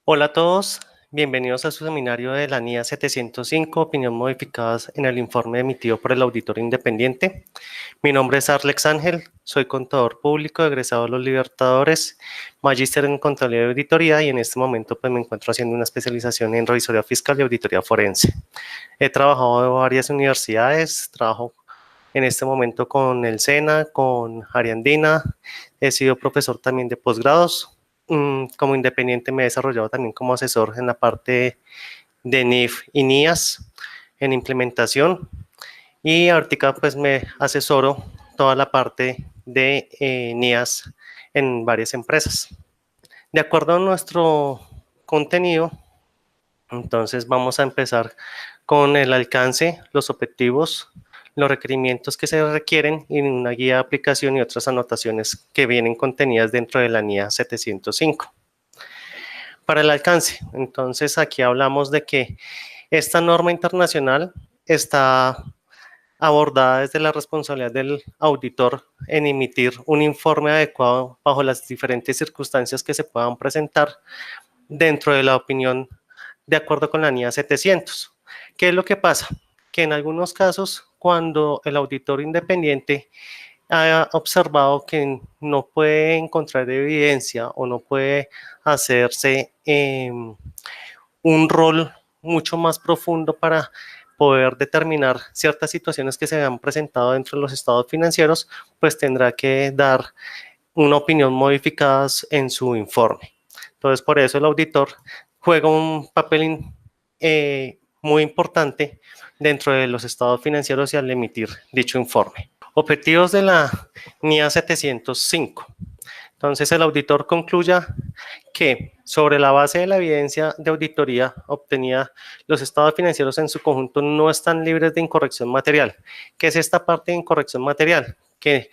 Hola a todos, bienvenidos a su seminario de la NIA 705, opinión modificadas en el informe emitido por el auditor independiente. Mi nombre es Arlex Ángel, soy contador público, egresado de los Libertadores, magíster en Contaduría y Auditoría y en este momento pues me encuentro haciendo una especialización en revisoría fiscal y auditoría forense. He trabajado en varias universidades, trabajo en este momento con el SENA, con Ariandina, he sido profesor también de posgrados. Como independiente me he desarrollado también como asesor en la parte de NIF y NIAS en implementación y ahorita pues me asesoro toda la parte de NIAS en varias empresas. De acuerdo a nuestro contenido, entonces vamos a empezar con el alcance, los objetivos, los requerimientos que se requieren y una guía de aplicación y otras anotaciones que vienen contenidas dentro de la NIA 705. Para el alcance, entonces aquí hablamos de que esta norma internacional está abordada desde la responsabilidad del auditor en emitir un informe adecuado bajo las diferentes circunstancias que se puedan presentar dentro de la opinión de acuerdo con la NIA 700. ¿Qué es lo que pasa? Que en algunos casos, cuando el auditor independiente ha observado que no puede encontrar evidencia o no puede hacerse un rol mucho más profundo para poder determinar ciertas situaciones que se han presentado dentro de los estados financieros, pues tendrá que dar una opinión modificada en su informe. Entonces, por eso el auditor juega un papel muy importante dentro de los estados financieros y al emitir dicho informe. Objetivos de la NIA 705. Entonces, el auditor concluya que sobre la base de la evidencia de auditoría obtenida, los estados financieros en su conjunto no están libres de incorrección material. ¿Qué es esta parte de incorrección material? Que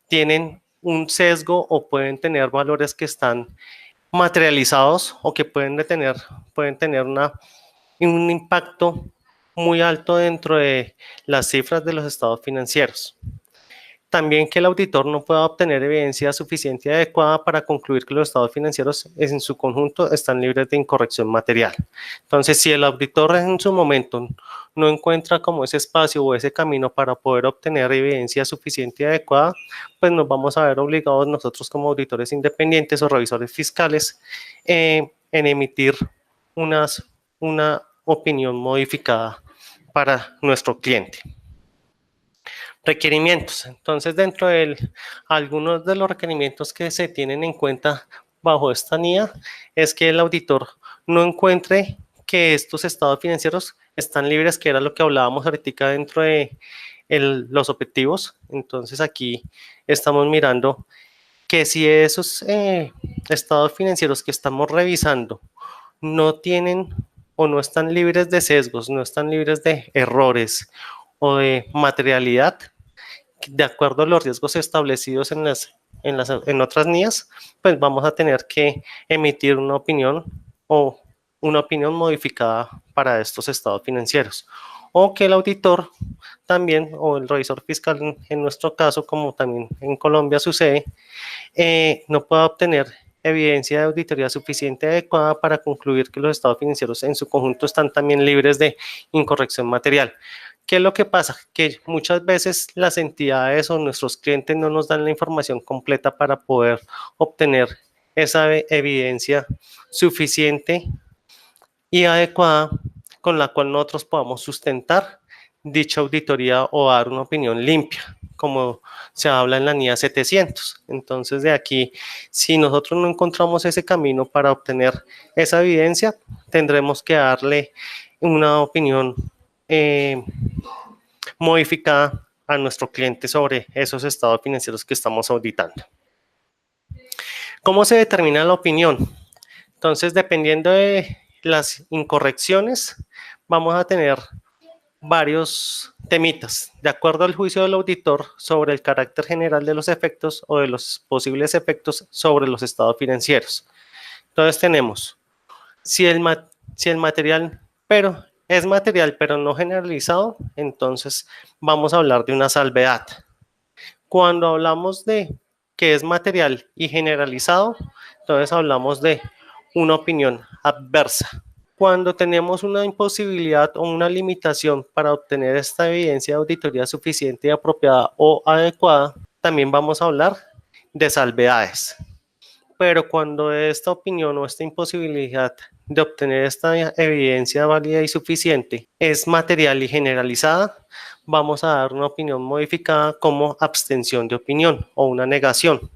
tienen un sesgo o pueden tener valores que están materializados o que pueden tener un impacto muy alto dentro de las cifras de los estados financieros. También que el auditor no pueda obtener evidencia suficiente y adecuada para concluir que los estados financieros en su conjunto están libres de incorrección material. Entonces, si el auditor en su momento no encuentra como ese espacio o ese camino para poder obtener evidencia suficiente y adecuada, pues nos vamos a ver obligados nosotros como auditores independientes o revisores fiscales en emitir una opinión modificada para nuestro cliente. Requerimientos. Entonces, dentro de algunos de los requerimientos que se tienen en cuenta bajo esta NIA es que el auditor no encuentre que estos estados financieros están libres, que era lo que hablábamos ahorita dentro de los objetivos. Entonces, aquí estamos mirando que si esos estados financieros que estamos revisando no tienen o no están libres de sesgos, no están libres de errores o de materialidad, de acuerdo a los riesgos establecidos en otras NIAs, pues vamos a tener que emitir una opinión o una opinión modificada para estos estados financieros. O que el auditor también, o el revisor fiscal en nuestro caso, como también en Colombia sucede, no pueda obtener evidencia de auditoría suficiente y adecuada para concluir que los estados financieros en su conjunto están también libres de incorrección material. ¿Qué es lo que pasa? Que muchas veces las entidades o nuestros clientes no nos dan la información completa para poder obtener esa evidencia suficiente y adecuada con la cual nosotros podamos sustentar dicha auditoría o dar una opinión limpia, como se habla en la NIA 700. Entonces, de aquí, si nosotros no encontramos ese camino para obtener esa evidencia, tendremos que darle una opinión modificada a nuestro cliente sobre esos estados financieros que estamos auditando. ¿Cómo se determina la opinión? Entonces, dependiendo de las incorrecciones, vamos a tener varios temitas, de acuerdo al juicio del auditor sobre el carácter general de los efectos o de los posibles efectos sobre los estados financieros. Entonces tenemos, si el material, pero es material pero no generalizado, entonces vamos a hablar de una salvedad. Cuando hablamos de que es material y generalizado, entonces hablamos de una opinión adversa. Cuando tenemos una imposibilidad o una limitación para obtener esta evidencia de auditoría suficiente, apropiada o adecuada, también vamos a hablar de salvedades. Pero cuando esta opinión o esta imposibilidad de obtener esta evidencia válida y suficiente es material y generalizada, vamos a dar una opinión modificada como abstención de opinión o una negación,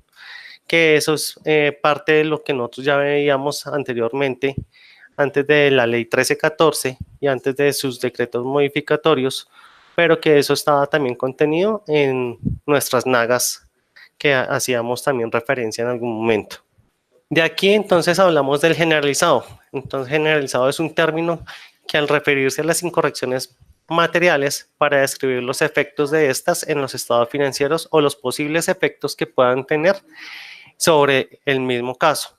que eso es parte de lo que nosotros ya veíamos anteriormente, antes de la ley 1314 y antes de sus decretos modificatorios, pero que eso estaba también contenido en nuestras nagas que hacíamos también referencia en algún momento. De aquí entonces hablamos del generalizado. Entonces generalizado es un término que al referirse a las incorrecciones materiales para describir los efectos de estas en los estados financieros o los posibles efectos que puedan tener sobre el mismo caso,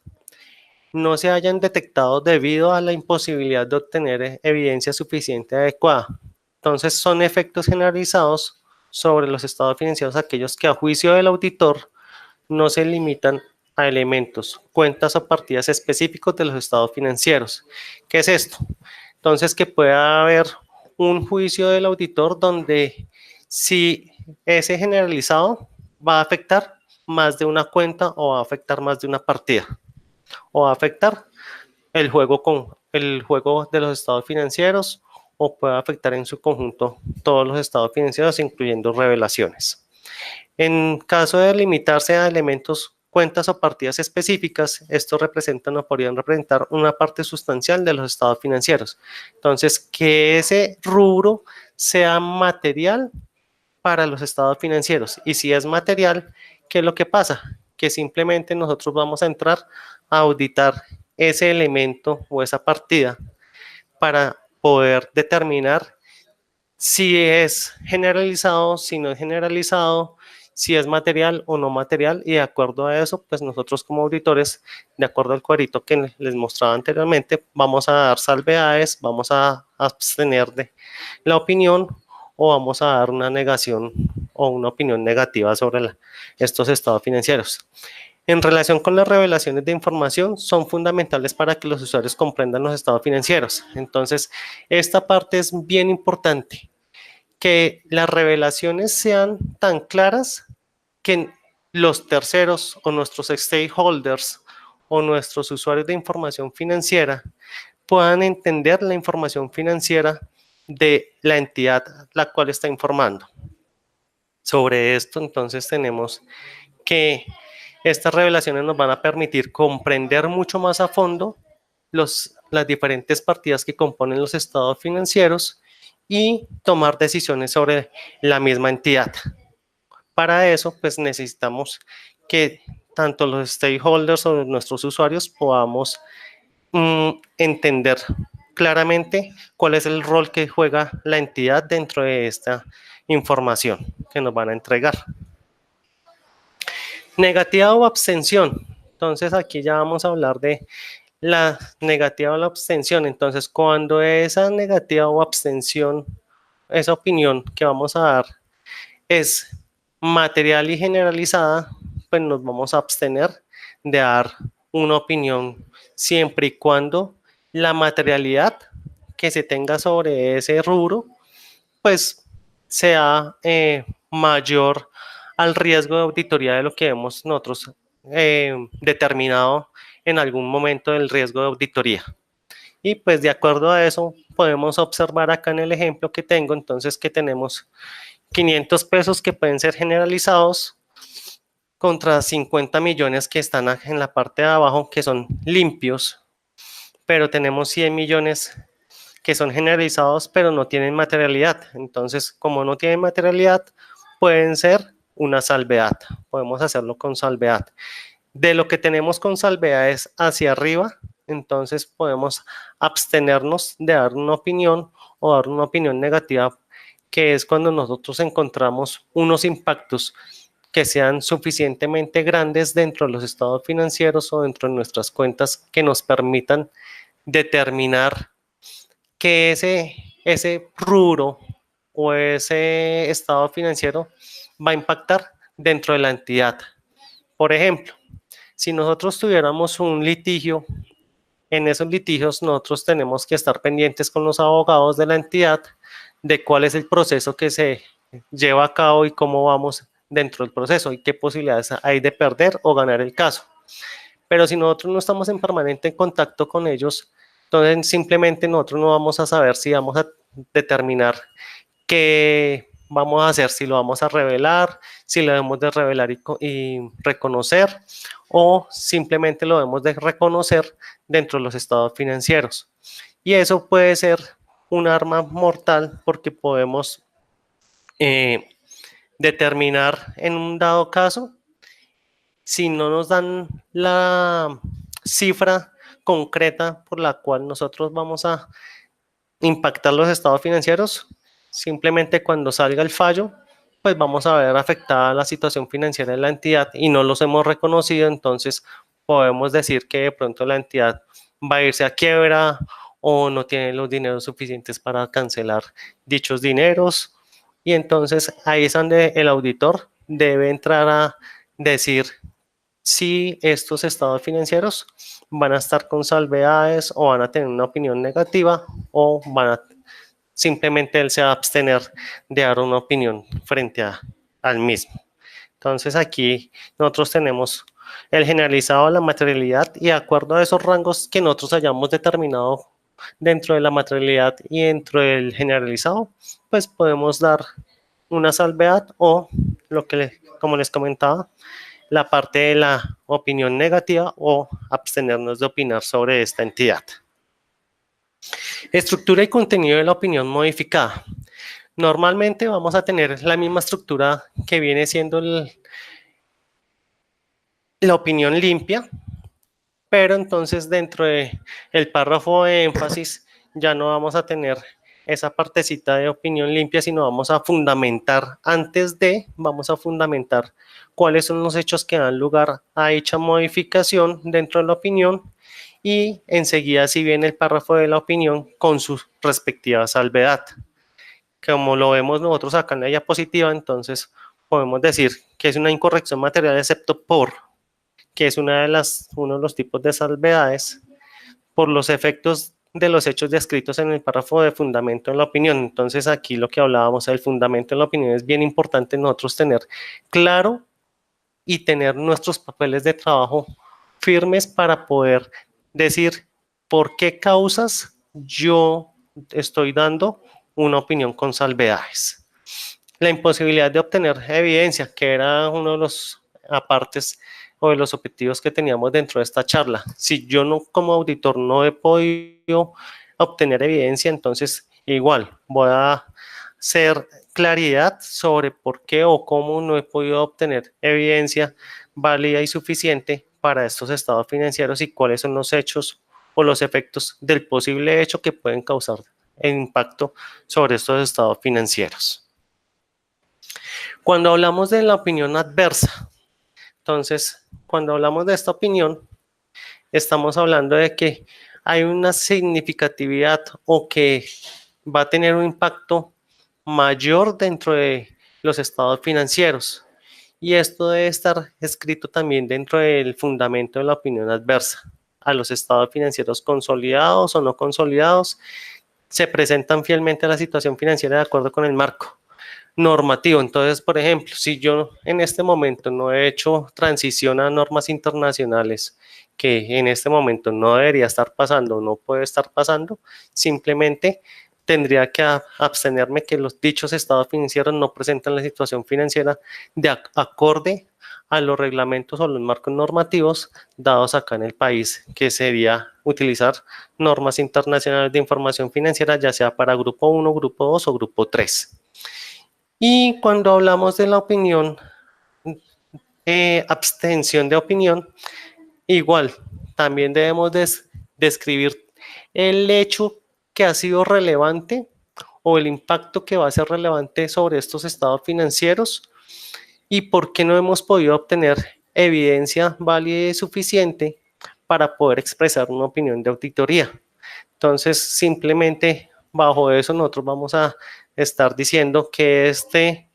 no se hayan detectado debido a la imposibilidad de obtener evidencia suficiente adecuada. Entonces son efectos generalizados sobre los estados financieros aquellos que a juicio del auditor no se limitan a elementos, cuentas o partidas específicos de los estados financieros. ¿Qué es esto? Entonces que pueda haber un juicio del auditor donde si ese generalizado va a afectar más de una cuenta o va a afectar más de una partida o va a afectar el juego de los estados financieros o puede afectar en su conjunto todos los estados financieros, incluyendo revelaciones. En caso de limitarse a elementos, cuentas o partidas específicas, estos representan o podrían representar una parte sustancial de los estados financieros. Entonces, que ese rubro sea material para los estados financieros. Y si es material, ¿qué es lo que pasa? Que simplemente nosotros vamos a entrar a auditar ese elemento o esa partida para poder determinar si es generalizado, si no es generalizado, si es material o no material, y de acuerdo a eso, pues nosotros como auditores, de acuerdo al cuadrito que les mostraba anteriormente, vamos a dar salvedades, vamos a abstener de la opinión o vamos a dar una negación o una opinión negativa sobre estos estados financieros. En relación con las revelaciones de información, son fundamentales para que los usuarios comprendan los estados financieros. Entonces, esta parte es bien importante, que las revelaciones sean tan claras que los terceros o nuestros stakeholders o nuestros usuarios de información financiera puedan entender la información financiera de la entidad la cual está informando. Sobre esto, entonces, tenemos que estas revelaciones nos van a permitir comprender mucho más a fondo las diferentes partidas que componen los estados financieros y tomar decisiones sobre la misma entidad. Para eso, pues necesitamos que tanto los stakeholders o nuestros usuarios podamos entender claramente cuál es el rol que juega la entidad dentro de esta información que nos van a entregar. Negativa o abstención. Entonces aquí ya vamos a hablar de la negativa o la abstención. Entonces cuando esa negativa o abstención, esa opinión que vamos a dar es material y generalizada, pues nos vamos a abstener de dar una opinión siempre y cuando la materialidad que se tenga sobre ese rubro pues sea mayor al riesgo de auditoría de lo que hemos nosotros determinado en algún momento del riesgo de auditoría. Y pues de acuerdo a eso podemos observar acá en el ejemplo que tengo, entonces que tenemos 500 pesos que pueden ser generalizados contra 50 millones que están en la parte de abajo que son limpios, pero tenemos 100 millones que son generalizados pero no tienen materialidad. Entonces, como no tienen materialidad, pueden ser una salvedad. Podemos hacerlo con salvedad. De lo que tenemos con salvedades hacia arriba, entonces podemos abstenernos de dar una opinión o dar una opinión negativa, que es cuando nosotros encontramos unos impactos que sean suficientemente grandes dentro de los estados financieros o dentro de nuestras cuentas que nos permitan determinar que ese rubro o ese estado financiero va a impactar dentro de la entidad. Por ejemplo, si nosotros tuviéramos un litigio en esos litigios nosotros tenemos que estar pendientes con los abogados de la entidad de cuál es el proceso que se lleva a cabo y cómo vamos dentro del proceso y qué posibilidades hay de perder o ganar el caso. Pero si nosotros no estamos en permanente contacto con ellos, entonces simplemente nosotros no vamos a saber si vamos a determinar qué vamos a hacer, si lo vamos a revelar, si lo debemos de revelar y reconocer, o simplemente lo debemos de reconocer dentro de los estados financieros. Y eso puede ser un arma mortal porque podemos determinar en un dado caso, si no nos dan la cifra concreta por la cual nosotros vamos a impactar los estados financieros, simplemente cuando salga el fallo, pues vamos a ver afectada la situación financiera de la entidad y no los hemos reconocido, entonces podemos decir que de pronto la entidad va a irse a quiebra o no tiene los dineros suficientes para cancelar dichos dineros. Y entonces ahí es donde el auditor debe entrar a decir si estos estados financieros van a estar con salvedades o van a tener una opinión negativa o van a simplemente él se va a abstener de dar una opinión frente al mismo. Entonces aquí nosotros tenemos el generalizado de la materialidad y de acuerdo a esos rangos que nosotros hayamos determinado dentro de la materialidad y dentro del generalizado, pues podemos dar una salvedad o lo que, como les comentaba, la parte de la opinión negativa o abstenernos de opinar sobre esta entidad. Estructura y contenido de la opinión modificada. Normalmente vamos a tener la misma estructura que viene siendo la opinión limpia, pero entonces dentro del párrafo de énfasis ya no vamos a tener esa partecita de opinión limpia, sino vamos a fundamentar, vamos a fundamentar cuáles son los hechos que dan lugar a dicha modificación dentro de la opinión y enseguida si viene el párrafo de la opinión con su respectiva salvedad. Como lo vemos nosotros acá en la diapositiva, entonces podemos decir que es una incorrección material excepto por, que es uno de los tipos de salvedades, por los efectos de los hechos descritos en el párrafo de fundamento en la opinión. Entonces aquí lo que hablábamos, el fundamento en la opinión es bien importante nosotros tener claro y tener nuestros papeles de trabajo firmes para poder decir por qué causas yo estoy dando una opinión con salvedades. La imposibilidad de obtener evidencia, que era uno de los apartes o de los objetivos que teníamos dentro de esta charla. Si yo no, como auditor, no he podido obtener evidencia, entonces igual voy a hacer claridad sobre por qué o cómo no he podido obtener evidencia válida y suficiente para estos estados financieros y cuáles son los hechos o los efectos del posible hecho que pueden causar el impacto sobre estos estados financieros. Cuando hablamos de la opinión adversa, entonces, cuando hablamos de esta opinión, estamos hablando de que hay una significatividad o que va a tener un impacto mayor dentro de los estados financieros. Y esto debe estar escrito también dentro del fundamento de la opinión adversa. A los estados financieros consolidados o no consolidados se presentan fielmente a la situación financiera de acuerdo con el marco normativo. Entonces, por ejemplo, si yo en este momento no he hecho transición a normas internacionales que en este momento no debería estar pasando, no puede estar pasando, simplemente tendría que abstenerme que los dichos estados financieros no presentan la situación financiera de acorde a los reglamentos o los marcos normativos dados acá en el país, que sería utilizar normas internacionales de información financiera, ya sea para grupo 1, grupo 2 o grupo 3. Y cuando hablamos de la opinión, abstención de opinión, igual, también debemos describir el hecho que ha sido relevante o el impacto que va a ser relevante sobre estos estados financieros y por qué no hemos podido obtener evidencia válida y suficiente para poder expresar una opinión de auditoría. Entonces, simplemente bajo eso nosotros vamos a estar diciendo que este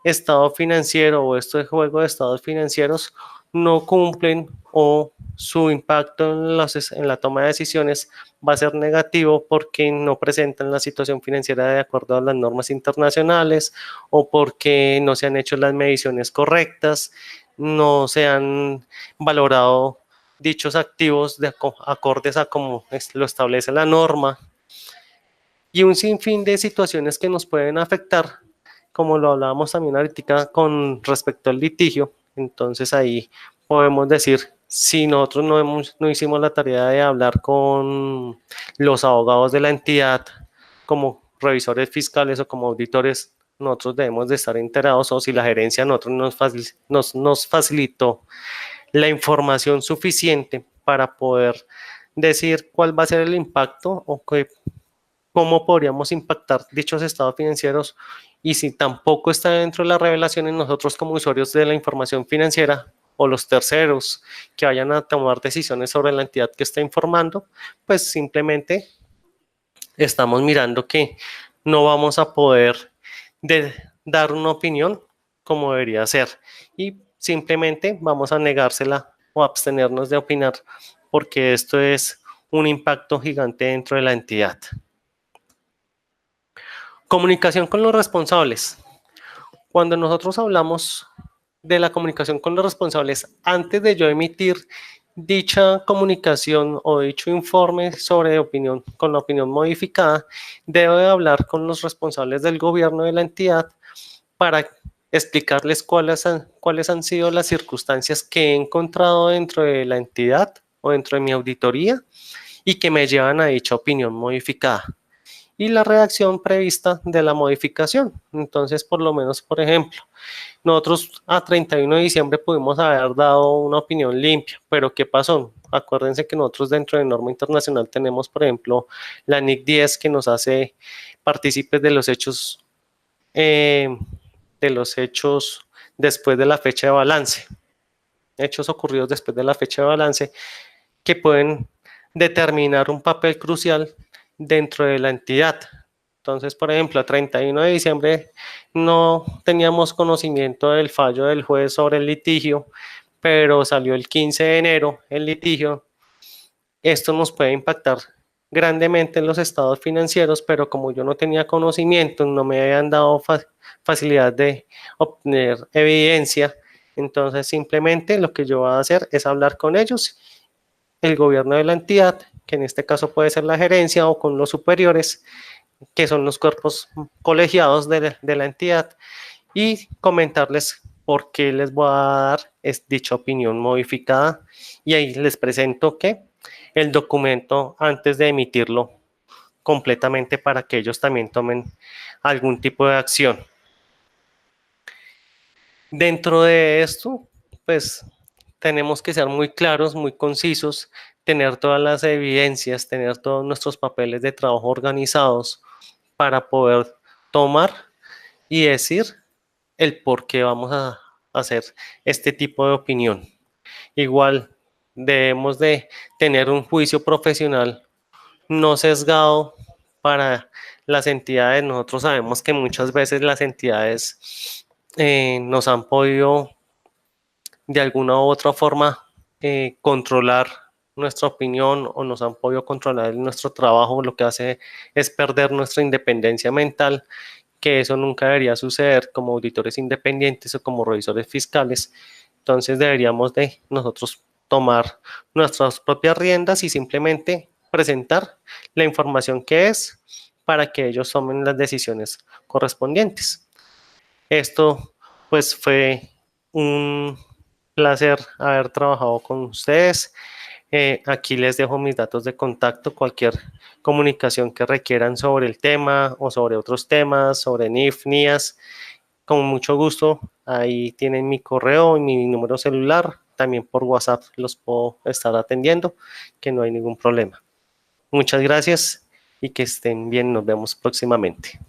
estado financiero o este juego de estados financieros no cumplen o su impacto en la toma de decisiones va a ser negativo porque no presentan la situación financiera de acuerdo a las normas internacionales o porque no se han hecho las mediciones correctas, no se han valorado dichos activos de acordes a como lo establece la norma y un sinfín de situaciones que nos pueden afectar, como lo hablábamos también ahorita con respecto al litigio. Entonces ahí podemos decir, si nosotros no hicimos la tarea de hablar con los abogados de la entidad, como revisores fiscales o como auditores, nosotros debemos de estar enterados, o si la gerencia a nosotros nos facilitó la información suficiente para poder decir cuál va a ser el impacto o cómo podríamos impactar dichos estados financieros, y si tampoco está dentro de las revelaciones, nosotros como usuarios de la información financiera o los terceros que vayan a tomar decisiones sobre la entidad que está informando, pues simplemente estamos mirando que no vamos a poder dar una opinión como debería ser y simplemente vamos a negársela o abstenernos de opinar porque esto es un impacto gigante dentro de la entidad. Comunicación con los responsables. Cuando nosotros hablamos de la comunicación con los responsables, antes de yo emitir dicha comunicación o dicho informe sobre opinión, con la opinión modificada, debo de hablar con los responsables del gobierno de la entidad para explicarles cuáles han sido las circunstancias que he encontrado dentro de la entidad o dentro de mi auditoría y que me llevan a dicha opinión modificada y la redacción prevista de la modificación. Entonces, por lo menos, por ejemplo, nosotros a 31 de diciembre pudimos haber dado una opinión limpia, pero ¿qué pasó? Acuérdense que nosotros dentro de norma internacional tenemos, por ejemplo, la NIC 10 que nos hace partícipes eh, de los hechos después de la fecha de balance, hechos ocurridos después de la fecha de balance, que pueden determinar un papel crucial dentro de la entidad. Entonces, por ejemplo, a 31 de diciembre no teníamos conocimiento del fallo del juez sobre el litigio, pero salió el 15 de enero el litigio. Esto nos puede impactar grandemente en los estados financieros, pero como yo no tenía conocimiento, no me habían dado facilidad de obtener evidencia, entonces simplemente lo que yo voy a hacer es hablar con ellos, el gobierno de la entidad, que en este caso puede ser la gerencia o con los superiores, que son los cuerpos colegiados de la entidad, y comentarles por qué les voy a dar dicha opinión modificada y ahí les presento que el documento antes de emitirlo completamente para que ellos también tomen algún tipo de acción. Dentro de esto, pues tenemos que ser muy claros, muy concisos, tener todas las evidencias, tener todos nuestros papeles de trabajo organizados para poder tomar y decir el por qué vamos a hacer este tipo de opinión. Igual debemos de tener un juicio profesional no sesgado para las entidades. Nosotros sabemos que muchas veces las entidades nos han podido de alguna u otra forma controlar nuestra opinión o nos han podido controlar nuestro trabajo, lo que hace es perder nuestra independencia mental, que eso nunca debería suceder como auditores independientes o como revisores fiscales. Entonces deberíamos de nosotros tomar nuestras propias riendas y simplemente presentar la información que es para que ellos tomen las decisiones correspondientes. Esto pues fue un placer haber trabajado con ustedes. Aquí les dejo mis datos de contacto, cualquier comunicación que requieran sobre el tema o sobre otros temas, sobre NIF, NIAS, con mucho gusto. Ahí tienen mi correo y mi número celular. También por WhatsApp los puedo estar atendiendo, que no hay ningún problema. Muchas gracias y que estén bien. Nos vemos próximamente.